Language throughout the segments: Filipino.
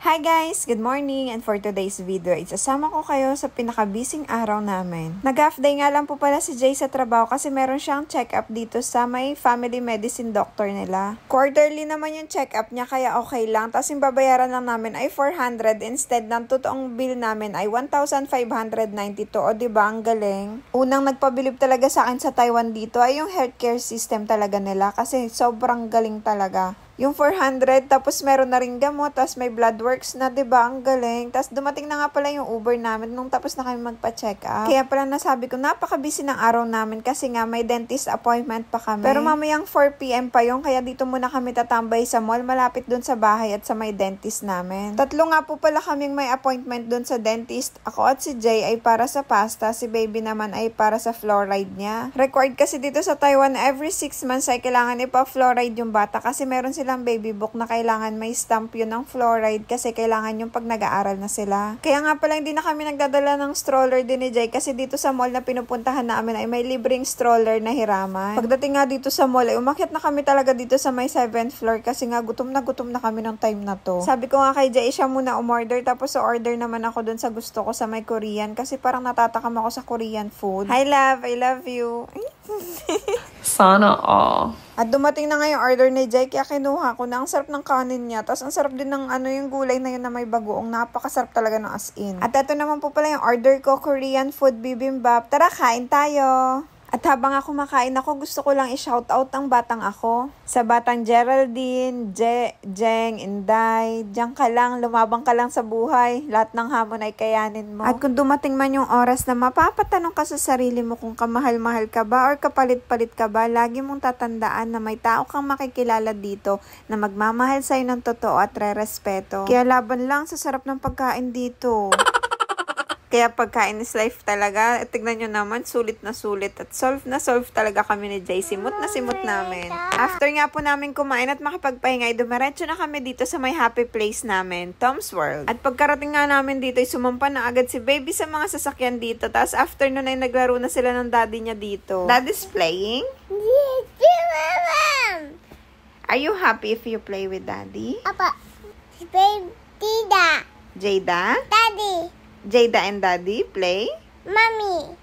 Hi guys! Good morning! And for today's video, isasama ko kayo sa pinaka-busy araw namin. Nag-half day nga lang po pala si Jay sa trabaho kasi meron siyang check-up dito sa may family medicine doctor nila. Quarterly naman yung check-up niya kaya okay lang. Tapos yung babayaran lang namin ay 400 instead ng totoong bill namin ay 1,592. O diba ang galing? Unang nagpabilib talaga sa akin sa Taiwan dito ay yung healthcare system talaga nila kasi sobrang galing talaga. Yung 400, tapos meron na rin gamot, tapos may blood works na, diba? Ang galing. Tapos dumating na nga pala yung Uber namin nung tapos na kami magpa-check up. Kaya pala nasabi ko, napaka-busy ng araw namin kasi nga may dentist appointment pa kami. Pero mamayang 4 PM pa yung kaya dito muna kami tatambay sa mall, malapit dun sa bahay at sa may dentist namin. Tatlo nga po pala kaming may appointment dun sa dentist. Ako at si Jay ay para sa pasta, si baby naman ay para sa fluoride niya. Required kasi dito sa Taiwan, every 6 months ay kailangan ipa-fluoride yung bata kasi meron silang baby book na kailangan may stamp yun ng fluoride kasi kailangan yung pag nag-aaral na sila. Kaya nga pala hindi na kami nagdadala ng stroller din ni Jay kasi dito sa mall na pinupuntahan namin ay may libreng stroller na hiraman. Pagdating nga dito sa mall ay umakyat na kami talaga dito sa may 7th floor kasi nga gutom na kami ng time na to. Sabi ko nga kay Jay siya muna umorder tapos order naman ako dun sa gusto ko sa may Korean kasi parang natatakam ako sa Korean food. Hi love, I love you. Sana all. At dumating na nga yung order ni Jay, kaya kinuha ko na. Ang sarap ng kanin niya. Tapos ang sarap din ng yung gulay na yun na may bagoong. Napakasarap talaga ng as in. At ito naman po pala yung order ko, Korean food bibimbap. Tara, kain tayo! At habang ako makain ako, gusto ko lang i-shoutout ang batang ako. Sa batang Geraldine, Jeng, Inday, diyan ka lang, lumabang ka lang sa buhay. Lahat ng hamon ay kayanin mo. At kung dumating man yung oras na mapapatanong ka sa sarili mo kung kamahal-mahal ka ba or kapalit-palit ka ba, lagi mong tatandaan na may tao kang makikilala dito na magmamahal sa'yo ng totoo at re-respeto. Kaya laban lang sa sarap ng pagkain dito. Kaya pagkain is life talaga. Tignan nyo naman, sulit na sulit. At solve na solve talaga kami ni Jay. Simot na simot namin. After nga po namin kumain at makipagpahinga, dumiretso na kami dito sa may happy place namin, Tom's World. At pagkarating nga namin dito, sumampa na agad si baby sa mga sasakyan dito. Tapos after nun ay naglaro na sila ng daddy niya dito. Daddy's playing? Are you happy if you play with daddy? Apa, Tida. Jada? Daddy. Jada and daddy play? Mommy.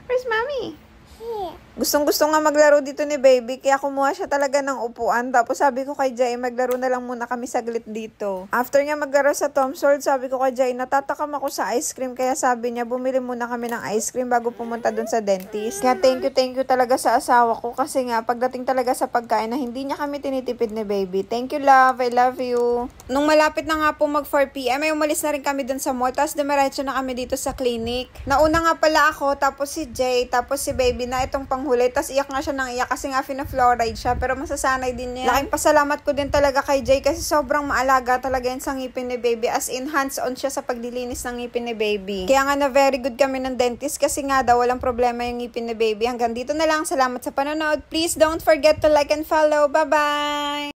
Where's mommy? Here. Gustong-gusto nga maglaro dito ni baby, kaya kumuha siya talaga ng upuan. Tapos sabi ko kay Jay, maglaro na lang muna kami saglit dito. After nga maglaro sa Tom's World, sabi ko kay Jay, natatakam ako sa ice cream. Kaya sabi niya, bumili muna kami ng ice cream bago pumunta dun sa dentist. Kaya thank you talaga sa asawa ko. Kasi nga, pagdating talaga sa pagkain na hindi niya kami tinitipid ni baby. Thank you love, I love you. Nung malapit na nga po mag 4 PM, ay umalis na rin kami dun sa mall. Tapos dumiretso na kami dito sa clinic. Nauna nga pala ako, tapos si Jay, tapos si baby na itong panghuli. Tapos iyak nga siya ng iyak kasi nga fina-fluoride siya. Pero masasanay din niya. Laking pasalamat ko din talaga kay Jay kasi sobrang maalaga talaga yan sa ngipin ni baby. As in, hands-on siya sa paglilinis ng ngipin ni baby. Kaya nga na very good kami ng dentist kasi nga daw walang problema yung ngipin ni baby. Hanggang dito na lang. Salamat sa panonood. Please don't forget to like and follow. Bye-bye!